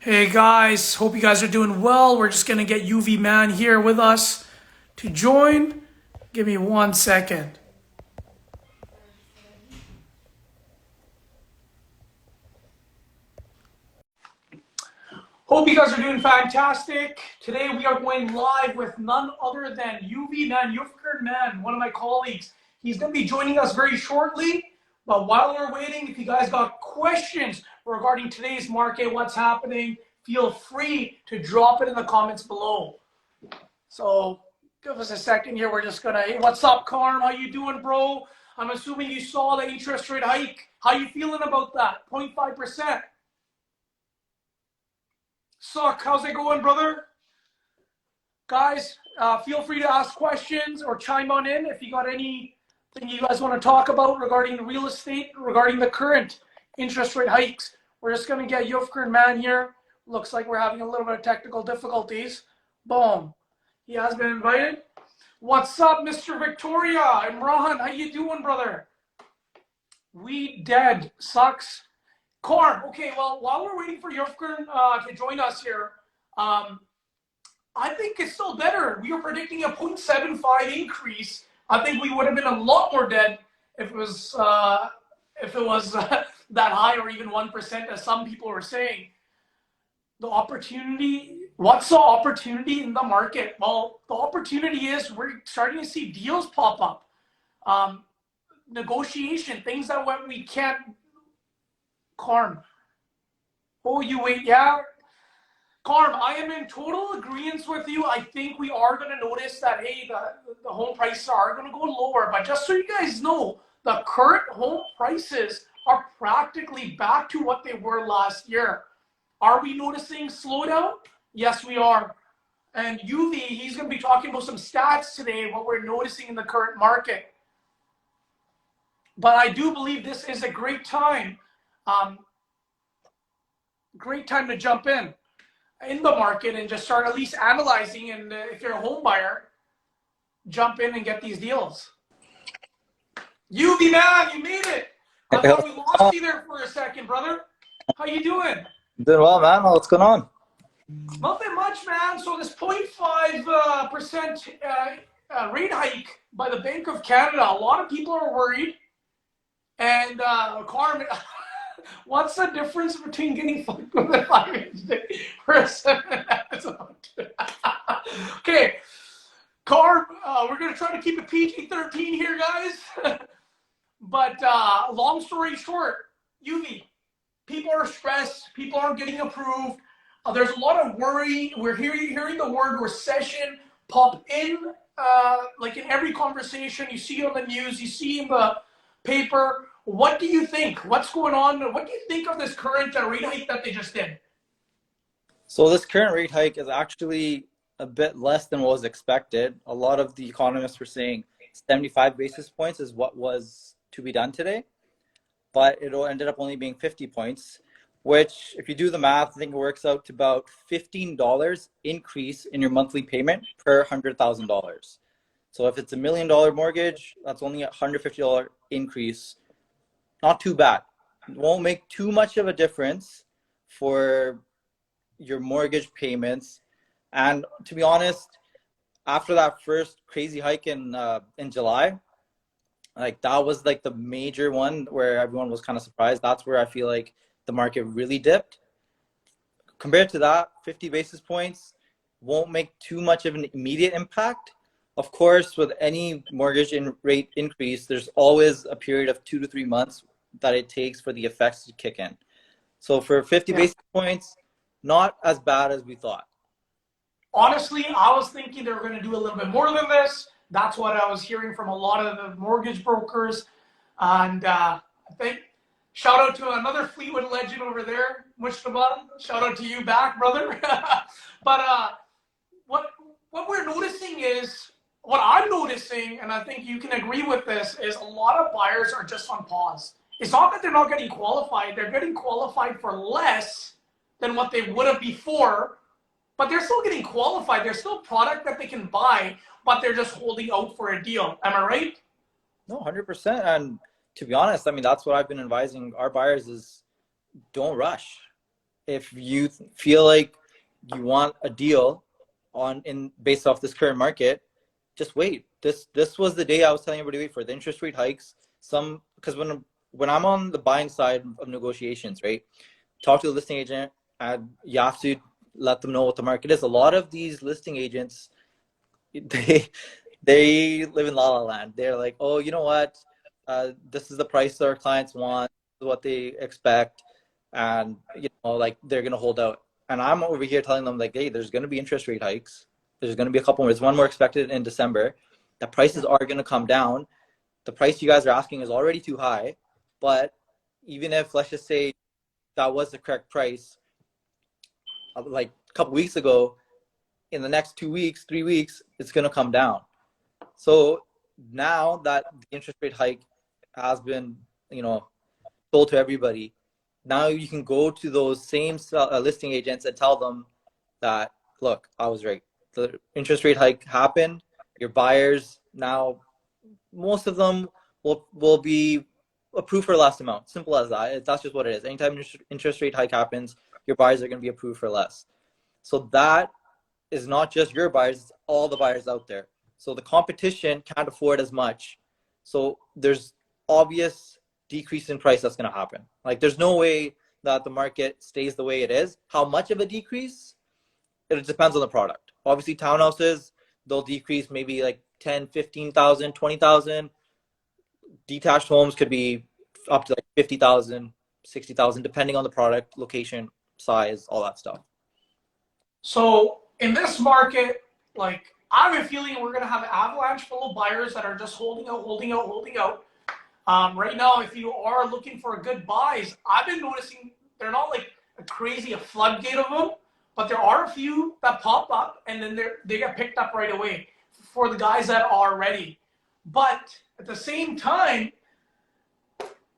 Hey guys, hope you guys are doing well. We're just gonna get UV Man here with us to join. Give me 1 second. Hope you guys are doing fantastic. Today we are going live with none other than UV Man, Yuvkern Man, one of my colleagues. He's gonna be joining us very shortly. But while we're waiting, if you guys got questions regarding today's market, what's happening, feel free to drop it in the comments below. So give us a second here. We're just gonna, hey, what's up, Carm? How you doing, bro? I'm assuming you saw the interest rate hike. How you feeling about that? 0.5%. Suck. How's it going, brother? Guys, feel free to ask questions or chime on in if you got anything you guys want to talk about regarding real estate, regarding the current interest rate hikes. We're just gonna get Yuvkern Man here. Looks like we're having a little bit of technical difficulties. Boom. He has been invited. What's up, Mr. Victoria? Imran, how you doing, brother? We dead. Sucks. Corn. Okay, well, while we're waiting for Yuvkern to join us here, I think it's still better. We were predicting a 0.75 increase. I think we would have been a lot more dead if it was that high, or even 1%, as some people were saying. The opportunity, what's the opportunity in the market? Well, the opportunity is we're starting to see deals pop up. Negotiation, things that we can't. Carm. Oh, you wait, yeah. Carm, I am in total agreement with you. I think we are going to notice that, hey, the home prices are going to go lower. But just so you guys know, the current home prices are practically back to what they were last year. Are we noticing slowdown? Yes, we are. And UV, he's going to be talking about some stats today, what we're noticing in the current market. But I do believe this is a great time. Great time to jump in the market and just start at least analyzing. And if you're a home buyer, jump in and get these deals. UV Man, you made it. I thought we lost you there for a second, brother. How you doing? Doing well, man. What's going on? Nothing much, man. So this 0.5% rate hike by the Bank of Canada, a lot of people are worried. And Carmen, what's the difference between getting fucked with a 5-inch dick or a 7.5? Okay, Carm, we're gonna try to keep it PG-13 here, guys. But long story short, UV, people are stressed. People aren't getting approved. There's a lot of worry. We're hearing the word recession pop in, like in every conversation. You see on the news, you see in the paper. What do you think? What's going on? What do you think of this current rate hike that they just did? So this current rate hike is actually a bit less than what was expected. A lot of the economists were saying 75 basis points is what was to be done today, but it ended up only being 50 points, which if you do the math, I think it works out to about $15 increase in your monthly payment per $100,000. So if it's $1 million mortgage, that's only a $150 increase. Not too bad. It won't make too much of a difference for your mortgage payments. And to be honest, after that first crazy hike in July, like that was like the major one where everyone was kind of surprised. That's where I feel like the market really dipped. Compared to that, 50 basis points won't make too much of an immediate impact. Of course, with any mortgage rate increase, there's always a period of 2 to 3 months that it takes for the effects to kick in. So for 50 basis points, not as bad as we thought. Honestly, I was thinking they were going to do a little bit more than this. That's what I was hearing from a lot of the mortgage brokers. And I think, shout out to another Fleetwood legend over there, Mustafa. Shout out to you back, brother. But what we're noticing is, what I'm noticing, and I think you can agree with this, is a lot of buyers are just on pause. It's not that they're not getting qualified. They're getting qualified for less than what they would have before, but they're still getting qualified. There's still product that they can buy, but they're just holding out for a deal. Am I right? No, 100%. And to be honest, I mean, that's what I've been advising our buyers is don't rush. if you feel like you want a deal based off this current market, just wait. This was the day I was telling everybody to wait for the interest rate hikes. Because when I'm on the buying side of negotiations, right? Talk to the listing agent, and you have to let them know what the market is. A lot of these listing agents, they they live in la la land. They're like, oh, you know what? This is the price our clients want, what they expect, and like they're gonna hold out. And I'm over here telling them like, hey, there's gonna be interest rate hikes. There's gonna be a couple more. There's one more expected in December. The prices are gonna come down. The price you guys are asking is already too high. But even if, let's just say, that was the correct price, like a couple weeks ago, in the next 2 weeks, 3 weeks, it's gonna come down. So now that the interest rate hike has been, told to everybody, now you can go to those same listing agents and tell them that, look, I was right. The interest rate hike happened. Your buyers now, most of them will be approved for less amount. Simple as that. That's just what it is. Anytime interest rate hike happens, your buyers are going to be approved for less. So that is not just your buyers, it's all the buyers out there. So the competition can't afford as much. So there's obvious decrease in price that's going to happen. Like there's no way that the market stays the way it is. How much of a decrease? It depends on the product. Obviously townhouses, they'll decrease maybe like 10, 15,000, 20,000. Detached homes could be up to like 50,000, 60,000, depending on the product, location, size, all that stuff. So in this market, like I have a feeling we're going to have an avalanche full of buyers that are just holding out, holding out, holding out. Right now, if you are looking for a good buys, I've been noticing they're not like a floodgate of them, but there are a few that pop up and then they get picked up right away for the guys that are ready. But at the same time,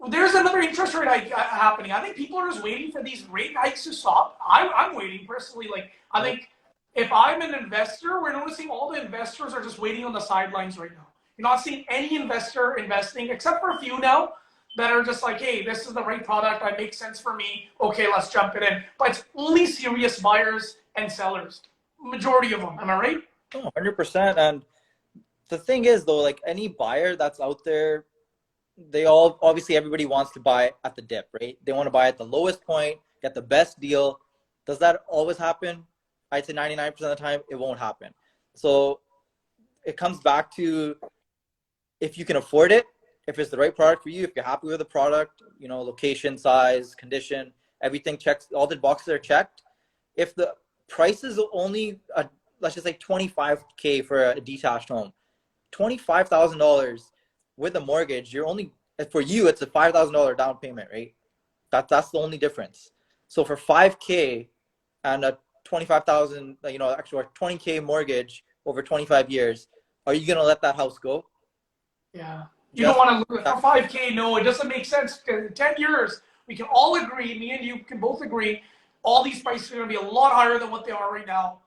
there's another interest rate hike happening. I think people are just waiting for these rate hikes to stop. I'm waiting personally. Like I think if I'm an investor, we're noticing all the investors are just waiting on the sidelines right now. You're not seeing any investor investing except for a few now that are just like, hey, this is the right product. It makes sense for me. Okay, let's jump it in. But it's only serious buyers and sellers. Majority of them. Am I right? Oh, 100%. And the thing is, though, like any buyer that's out there, obviously everybody wants to buy at the dip, right? They want to buy at the lowest point, get the best deal. Does that always happen? I'd say 99% of the time it won't happen. So it comes back to if you can afford it, if it's the right product for you, if you're happy with the product, location, size, condition, everything checks, all the boxes are checked. If the price is only let's just say $25K for a detached home, $25,000 with a mortgage, for you it's a $5,000 down payment, right? That's the only difference. So for $5K and a 25,000, actually 20K mortgage over 25 years, are you gonna let that house go? Yeah. You don't want to lose for 5K. No, it doesn't make sense. Because in 10 years, we can all agree, me and you can both agree, all these prices are going to be a lot higher than what they are right now.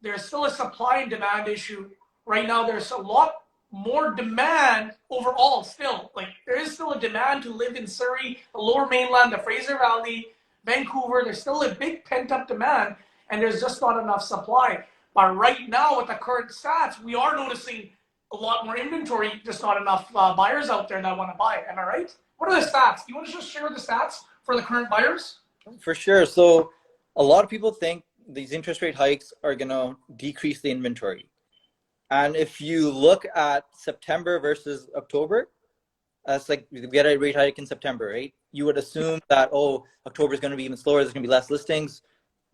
There's still a supply and demand issue. Right now, there's a lot more demand overall still. Like, there is still a demand to live in Surrey, the Lower Mainland, the Fraser Valley, Vancouver. There's still a big pent-up demand, and there's just not enough supply. But right now, with the current stats, we are noticing a lot more inventory, just not enough buyers out there that want to buy. Am I right? What are the stats? Do you want to just share the stats for the current buyers? For sure. So a lot of people think these interest rate hikes are going to decrease the inventory. And if you look at September versus October, that's like we get a rate hike in September, right? You would assume that, October is going to be even slower. There's going to be less listings.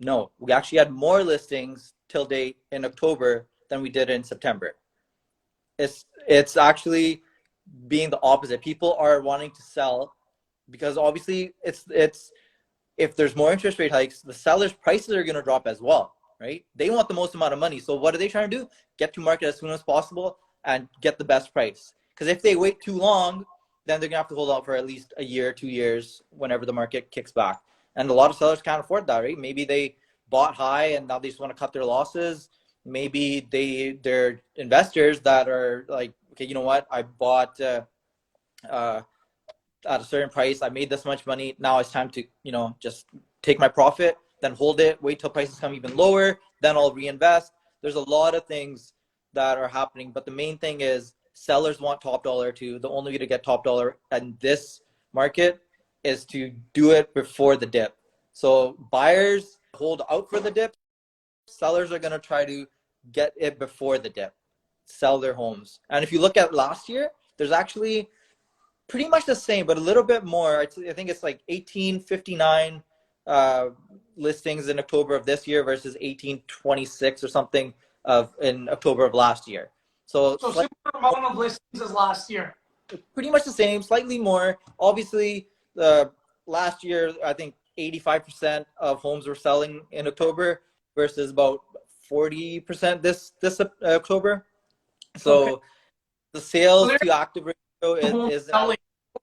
No, we actually had more listings till date in October than we did in September. It's actually being the opposite. People are wanting to sell because obviously it's if there's more interest rate hikes, the sellers' prices are going to drop as well, right? They want the most amount of money. So what are they trying to do? Get to market as soon as possible and get the best price. Because if they wait too long, then they're going to have to hold out for at least a year, 2 years, whenever the market kicks back. And a lot of sellers can't afford that, right? Maybe they bought high and now they just want to cut their losses. Maybe they're investors that are like, okay, you know what? I bought at a certain price. I made this much money. Now it's time to, just take my profit. then hold it, wait till prices come even lower, then I'll reinvest. There's a lot of things that are happening, but the main thing is sellers want top dollar too. The only way to get top dollar in this market is to do it before the dip. So buyers hold out for the dip. Sellers are going to try to get it before the dip, sell their homes. And if you look at last year, there's actually pretty much the same, but a little bit more. I think it's like 1859 listings in October of this year versus 1826 or something in October of last year. So similar amount of listings as last year. Pretty much the same, slightly more. Obviously, last year, I think 85% of homes were selling in October versus about 40% this October. So the sales to active ratio is selling.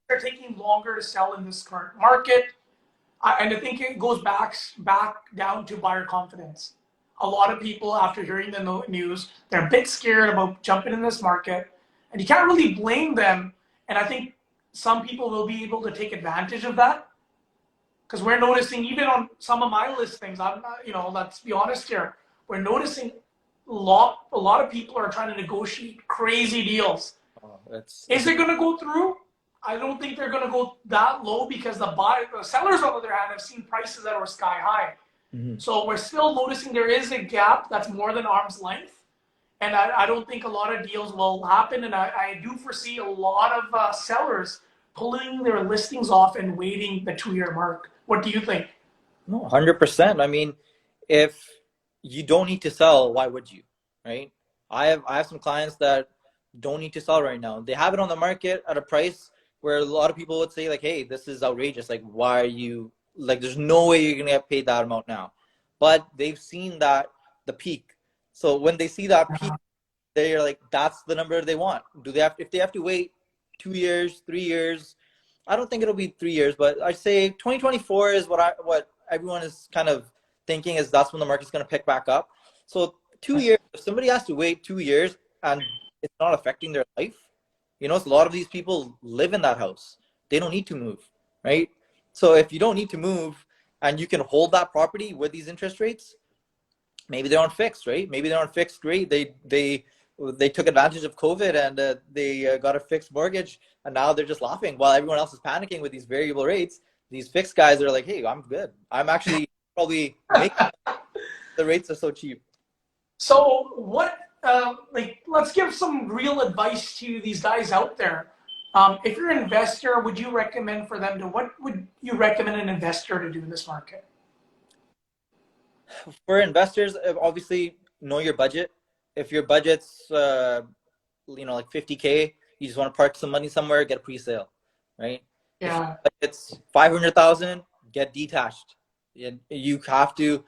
They're taking longer to sell in this current market. And I think it goes back down to buyer confidence. A lot of people, after hearing the news, they're a bit scared about jumping in this market. And you can't really blame them. And I think some people will be able to take advantage of that. Because we're noticing, even on some of my listings, let's be honest here, we're noticing a lot of people are trying to negotiate crazy deals. Is it going to go through? I don't think they're going to go that low because the sellers, on the other hand, have seen prices that are sky high. Mm-hmm. So we're still noticing there is a gap that's more than arm's length. And I don't think a lot of deals will happen. And I do foresee a lot of sellers pulling their listings off and waiting the 2-year mark. What do you think? No, 100%. I mean, if you don't need to sell, why would you, right? I have some clients that don't need to sell right now. They have it on the market at a price where a lot of people would say like, hey, this is outrageous. Like, why are you, like, there's no way you're going to get paid that amount now. But they've seen that, the peak. So when they see that peak, they're like, that's the number they want. If they have to wait 2 years, 3 years, I don't think it'll be 3 years, but I'd say 2024 is what everyone is kind of thinking is that's when the market's going to pick back up. So 2 years, if somebody has to wait 2 years and it's not affecting their life, so a lot of these people live in that house. They don't need to move, right? So if you don't need to move and you can hold that property with these interest rates, maybe they're on fixed, right? Maybe they're on fixed rate. They took advantage of COVID and they got a fixed mortgage, and now they're just laughing while everyone else is panicking with these variable rates. These fixed guys are like, hey, I'm good. I'm actually probably making the rates are so cheap. So what, let's give some real advice to these guys out there. If you're an investor, what would you recommend an investor to do in this market? For investors, obviously know your budget. If your budget's like 50K, you just want to park some money somewhere, get a pre-sale, right? Yeah. If it's 500,000, get detached. You have to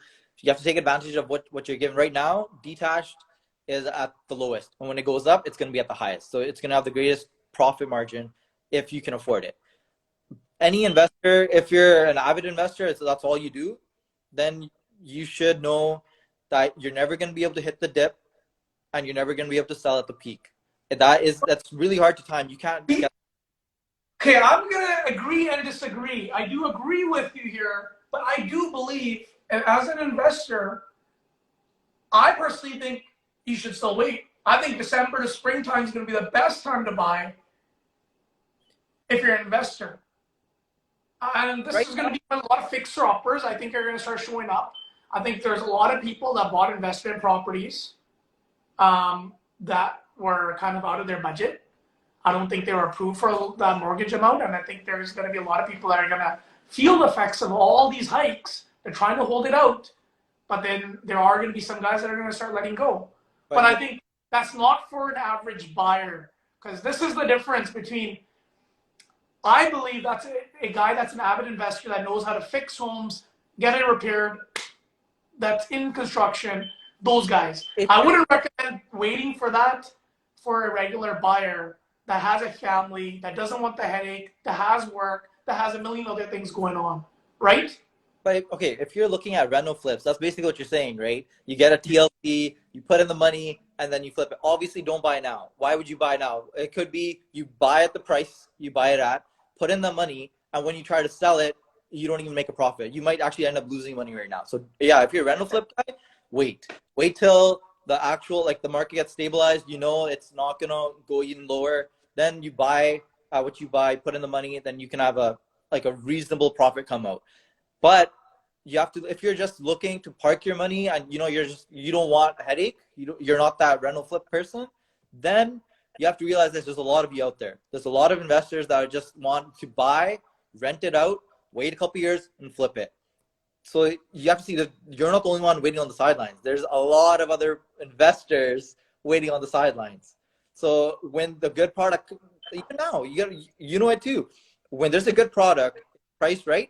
take advantage of what you're given right now. Detached is at the lowest, and when it goes up, it's going to be at the highest. So it's going to have the greatest profit margin if you can afford it. Any investor, if you're an avid investor, that's all you do, then you should know that you're never going to be able to hit the dip, and you're never going to be able to sell at the peak. That's really hard to time. You can't get. Okay, I'm going to agree and disagree. I do agree with you here, but I do believe, as an investor, I personally think you should still wait. I think December to springtime is going to be the best time to buy if you're an investor. And this is going to be a lot of fixer-uppers. I think are going to start showing up. I think there's a lot of people that bought investment properties that were kind of out of their budget. I don't think they were approved for the mortgage amount, and I think there's going to be a lot of people that are going to feel the effects of all these hikes. They're trying to hold it out, but then there are going to be some guys that are going to start letting go. But I think that's not for an average buyer, because this is the difference between, I believe that's a guy that's an avid investor that knows how to fix homes, get it repaired, that's in construction, those guys. I wouldn't recommend waiting for that for a regular buyer that has a family, that doesn't want the headache, that has work, that has a million other things going on, right? But okay, if you're looking at rental flips, that's basically what you're saying, right? You get a TLC, you put in the money, and then you flip it. Obviously, don't buy now. Why would you buy now? It could be you buy at the price you buy it at, put in the money, and when you try to sell it, you don't even make a profit. You might actually end up losing money right now. So yeah, if you're a rental flip guy, wait till the actual, like, the market gets stabilized. You know it's not gonna go even lower. Then you buy what you buy, put in the money, then you can have a reasonable profit come out. But you have to, if you're just looking to park your money and you don't want a headache, you're not that rental flip person, then you have to realize there's a lot of you out there. There's a lot of investors that just want to buy, rent it out, wait a couple years, and flip it. So you have to see that you're not the only one waiting on the sidelines. There's a lot of other investors waiting on the sidelines. So when the good product, even now, you know it too. When there's a good product, priced right,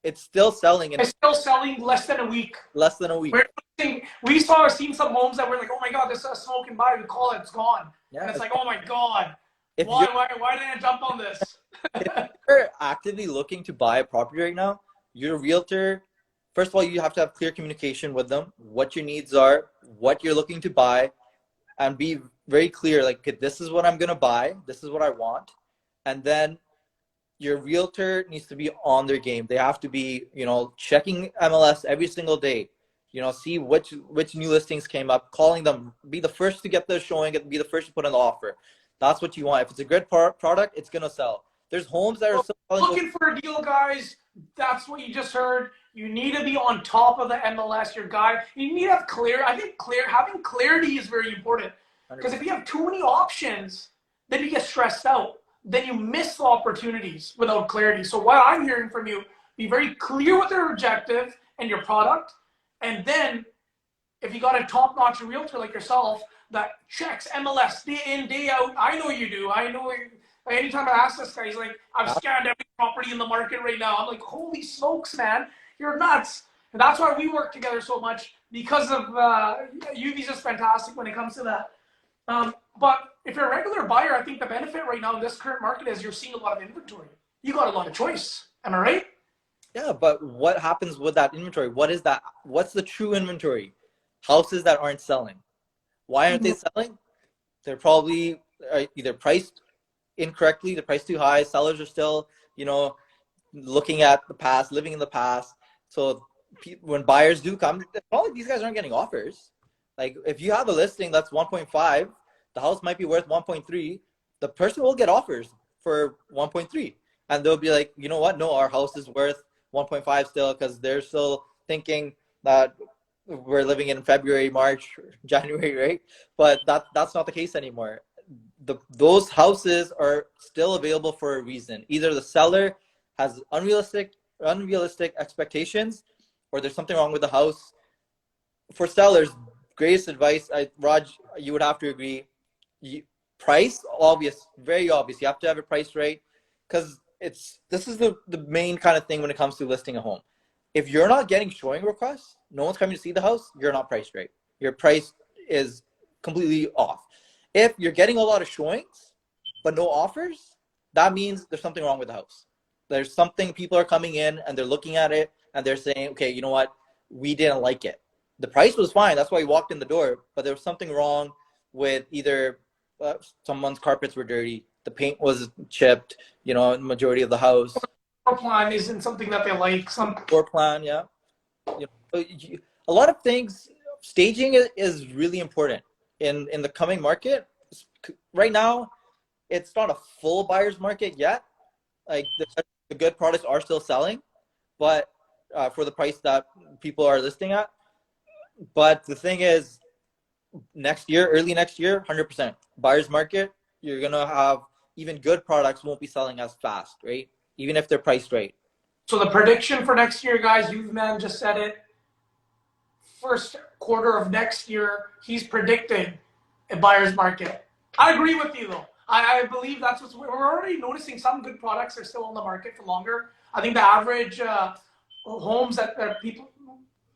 it's still selling. It's still selling less than a week. Less than a week. We seen some homes that were like, oh my God, this is a smoke and buy. We call it, it's gone. Yeah, and it's like, oh my God, why didn't I jump on this? If you're actively looking to buy a property right now, your realtor, first of all, you have to have clear communication with them, what your needs are, what you're looking to buy, and be very clear, like, okay, this is what I'm going to buy, this is what I want. And then your realtor needs to be on their game. They have to be, checking MLS every single day, see which new listings came up, calling them, be the first to get the showing, be the first to put in the offer. That's what you want. If it's a good product, it's going to sell. There's homes that are selling. Looking for a deal, guys. That's what you just heard. You need to be on top of the MLS. Your guy, you need to have having clarity is very important. Because if you have too many options, then you get stressed out. Then you miss the opportunities without clarity. So what I'm hearing from you, be very clear with your objective and your product. And then if you got a top-notch realtor like yourself that checks MLS day in, day out, I know you do. I know anytime I ask this guy, he's like, I've scanned every property in the market right now. I'm like, holy smokes, man, you're nuts. And that's why we work together so much, because of UV's just fantastic when it comes to that. But if you're a regular buyer, I think the benefit right now in this current market is you're seeing a lot of inventory. You got a lot of choice. Am I right? Yeah, but what happens with that inventory? What is that? What's the true inventory? Houses that aren't selling. Why aren't they selling? They're probably either priced incorrectly, the price too high. Sellers are still, looking at the past, living in the past. So when buyers do come, probably these guys aren't getting offers. Like, if you have a listing that's 1.5, the house might be worth 1.3. The person will get offers for 1.3, and they'll be like, you know what? No, our house is worth 1.5 still, because they're still thinking that we're living in February, March, January, right? But that's not the case anymore. Those houses are still available for a reason. Either the seller has unrealistic expectations, or there's something wrong with the house. For sellers, greatest advice, Raj, you would have to agree. Price, obvious, very obvious. You have to have it priced right, because this is the main kind of thing when it comes to listing a home. If you're not getting showing requests, no one's coming to see the house, you're not priced right. Your price is completely off. If you're getting a lot of showings but no offers, that means there's something wrong with the house. There's something, people are coming in and they're looking at it and they're saying, okay, you know what, we didn't like it. The price was fine, that's why we walked in the door, but there was something wrong with either someone's carpets were dirty, the paint was chipped, the majority of the house. Floor plan isn't something that they like. Some floor plan, yeah. A lot of things. Staging is really important in the coming market. Right now, it's not a full buyer's market yet. Like, the good products are still selling, but for the price that people are listing at. But the thing is, early next year, 100% buyer's market. You're gonna have even good products won't be selling as fast, right? Even if they're priced right. So the prediction for next year, guys, Mann just said it. First quarter of next year, he's predicting a buyer's market. I agree with you, though. I believe that's we're already noticing. Some good products are still on the market for longer. I think the average homes that people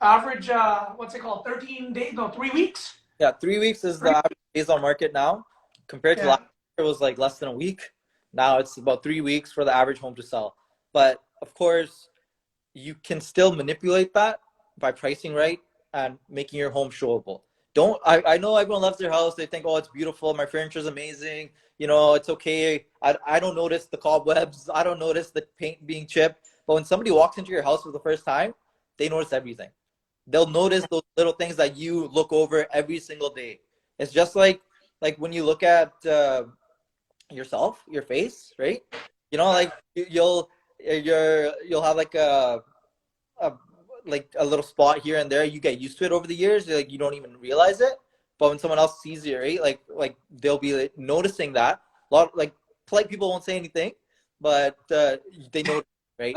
average, what's it called, 13 days, no, 3 weeks? Yeah, 3 weeks is the average days on market now. Compared to last year, it was like less than a week. Now it's about 3 weeks for the average home to sell. But of course, you can still manipulate that by pricing right and making your home showable. I know everyone loves their house. They think, oh, it's beautiful. My furniture is amazing. It's okay. I don't notice the cobwebs. I don't notice the paint being chipped. But when somebody walks into your house for the first time, they notice everything. They'll notice those little things that you look over every single day. It's just like when you look at yourself, your face, right? You know, like you'll have a like a little spot here and there. You get used to it over the years. Like you don't even realize it. But when someone else sees you, right, like they'll be like, noticing that. A lot like polite people won't say anything, but they notice, right?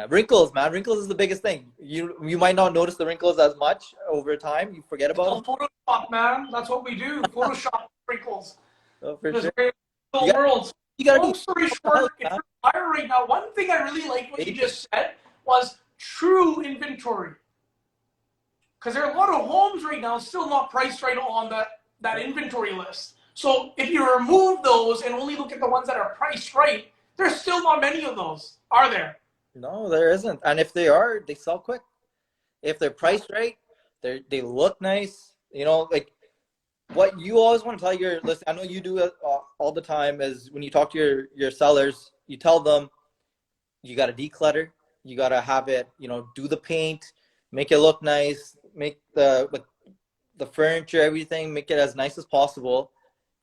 Wrinkles, man. Wrinkles is the biggest thing. You might not notice the wrinkles as much over time. You forget about them. Photoshop, man. That's what we do. Photoshop wrinkles. Oh, for There's sure. very You little got worlds. you got to Long do story house, short, if man. you're a buyer right now, one thing I really like what you just said was true inventory. Because there are a lot of homes right now still not priced right on that inventory list. So if you remove those and only look at the ones that are priced right, there's still not many of those, are there? No, there isn't. And if they are, they sell quick. If they're priced right, they look nice. You know, like what you always want to tell your list. I know you do it all the time. Is when you talk to your sellers, you tell them you got to declutter. You got to have it. You know, do the paint, make it look nice, make the furniture, everything, make it as nice as possible.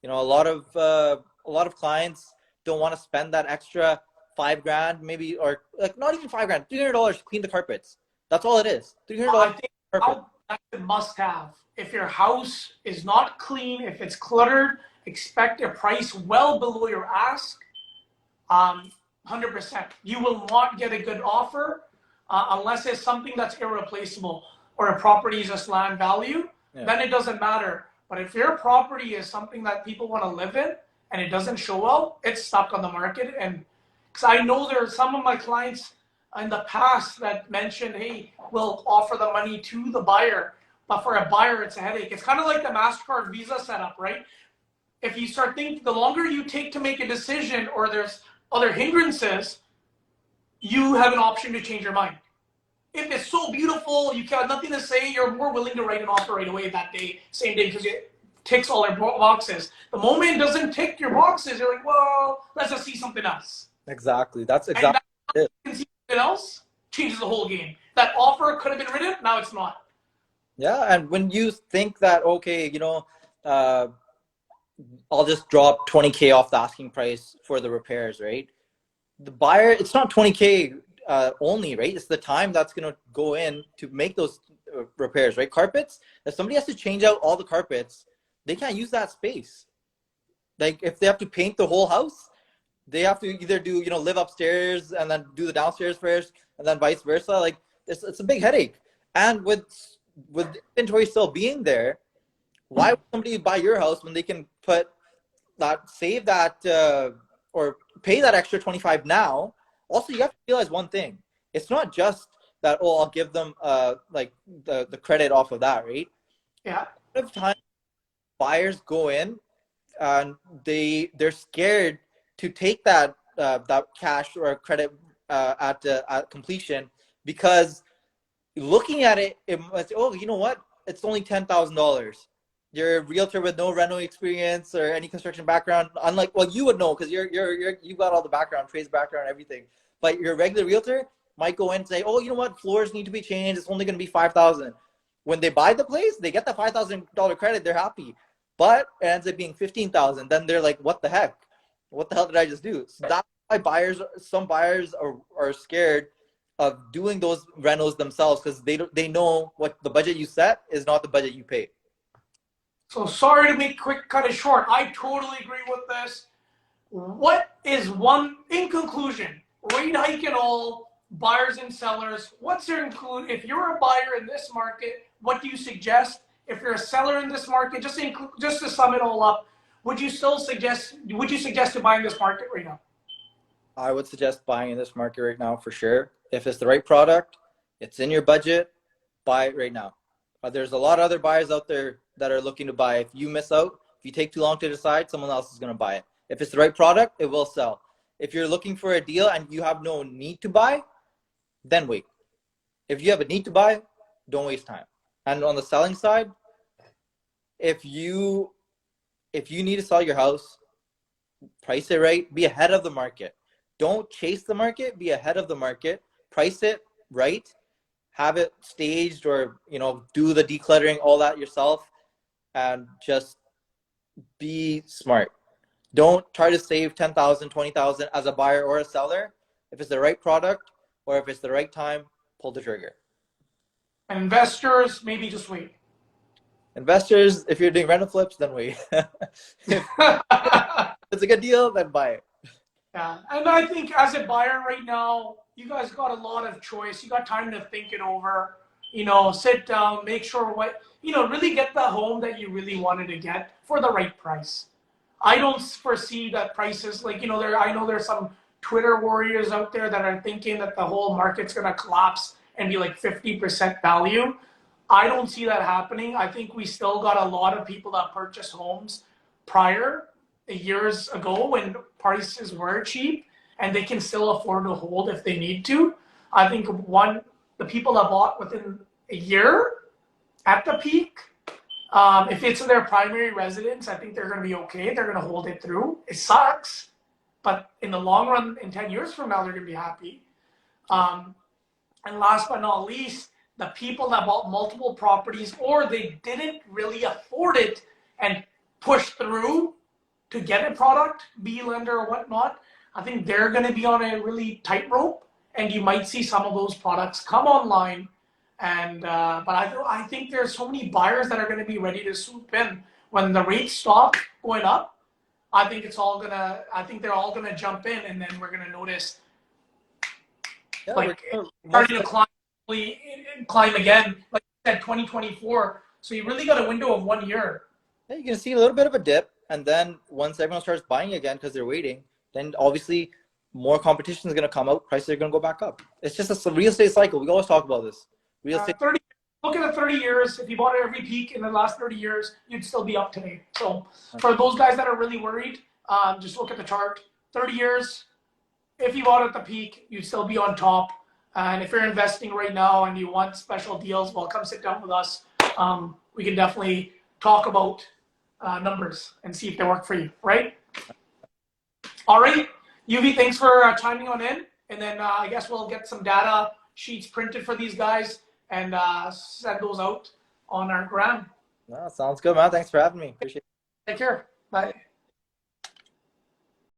You know, a lot of clients don't want to spend that extra $5 grand, maybe, or like not even $5 grand, $300 to clean the carpets. That's all it is. $300 I think carpet. that's a must-have. If your house is not clean, if it's cluttered, expect a price well below your ask. 100%. You will not get a good offer unless it's something that's irreplaceable or a property is just land value. Yeah. Then it doesn't matter. But if your property is something that people want to live in and it doesn't show well, it's stuck on the market. And because I know there are some of my clients in the past that mentioned, hey, we'll offer the money to the buyer. But for a buyer, it's a headache. It's kind of like the MasterCard Visa setup, right? If you start thinking, the longer you take to make a decision or there's other hindrances, you have an option to change your mind. If it's so beautiful, you got nothing to say, you're more willing to write an offer right away that day, same day, because it ticks all their boxes. The moment it doesn't tick your boxes, you're like, well, let's just see something else. Exactly. That's exactly it. And see something else changes the whole game. That offer could have been written, now it's not. Yeah, and when you think that, okay, you know, I'll just drop 20K off the asking price for the repairs, right? The buyer, it's not 20K only, right? It's the time that's going to go in to make those repairs, right? Carpets, if somebody has to change out all the carpets, they can't use that space. Like if they have to paint the whole house, they have to either do, you know, live upstairs and then do the downstairs first and then vice versa. Like it's a big headache. And with inventory still being there, why would somebody buy your house when they can save that or pay that extra 25 now? Also, you have to realize one thing. It's not just that, oh, I'll give them like the credit off of that, right? Yeah. A lot of times buyers go in and they're scared to take that cash or credit at completion, because looking at it, it's, oh, you know what? It's only $10,000. You're a realtor with no rental experience or any construction background. Unlike, well, you would know because you've got all the background, trades background, everything. But your regular realtor might go in and say, oh, you know what? Floors need to be changed. It's only going to be $5,000. When they buy the place, they get the $5,000 credit. They're happy. But it ends up being $15,000. Then they're like, what the heck? What the hell did I just do? So that's why some buyers are scared of doing those rentals themselves, because they know what the budget you set is not the budget you pay. So sorry to make quick cut it short. I totally agree with this. What is one, in conclusion, rate hike and all, buyers and sellers, what's your include? If you're a buyer in this market, what do you suggest? If you're a seller in this market, just to sum it all up, would you suggest to buy in this market right now? I would suggest buying in this market right now for sure. If it's the right product, it's in your budget, buy it right now. There's a lot of other buyers out there that are looking to buy. If you miss out, if you take too long to decide, someone else is going to buy it. If it's the right product, it will sell. If you're looking for a deal and you have no need to buy, then wait. If you have a need to buy, don't waste time. And on the selling side, if you need to sell your house, price it right, be ahead of the market. Don't chase the market, be ahead of the market, price it right, have it staged, or, you know, do the decluttering, all that yourself, and just be smart. Don't try to save 10,000, 20,000 as a buyer or a seller. If it's the right product or if it's the right time, pull the trigger. And investors, maybe just wait. Investors, if you're doing rental flips, then wait. If it's a good deal, then buy it. Yeah, and I think as a buyer right now, you guys got a lot of choice. You got time to think it over. You know, sit down, make sure what, you know, really get the home that you really wanted to get for the right price. I don't foresee that prices, like, you know, I know there's some Twitter warriors out there that are thinking that the whole market's going to collapse and be like 50% value. I don't see that happening. I think we still got a lot of people that purchased homes prior years ago when prices were cheap and they can still afford to hold if they need to. I think the people that bought within a year at the peak, if it's their primary residence, I think they're going to be okay. They're going to hold it through. It sucks, but in the long run, in 10 years from now, they're going to be happy. And last but not least, the people that bought multiple properties or they didn't really afford it and pushed through to get a product, B lender or whatnot, I think they're going to be on a really tightrope, and you might see some of those products come online. And but I think there's so many buyers that are going to be ready to swoop in when the rates stop going up. I think they're all gonna jump in, and then we're gonna notice like starting to climb again, like you said, 2024. So you really got a window of 1 year. Yeah, you can see a little bit of a dip, and then once everyone starts buying again because they're waiting, then obviously more competition is going to come out. Prices are going to go back up. It's just a real estate cycle. We always talk about this. Real estate. 30. Look at the 30 years. If you bought it every peak in the last 30 years, you'd still be up today. So for those guys that are really worried, just look at the chart. 30 years. If you bought at the peak, you'd still be on top. And if you're investing right now and you want special deals, well, come sit down with us. We can definitely talk about numbers and see if they work for you, right? All right. UV, thanks for chiming on in. And then I guess we'll get some data sheets printed for these guys and send those out on our gram. No, sounds good, man. Thanks for having me. Appreciate it. Take care. Bye.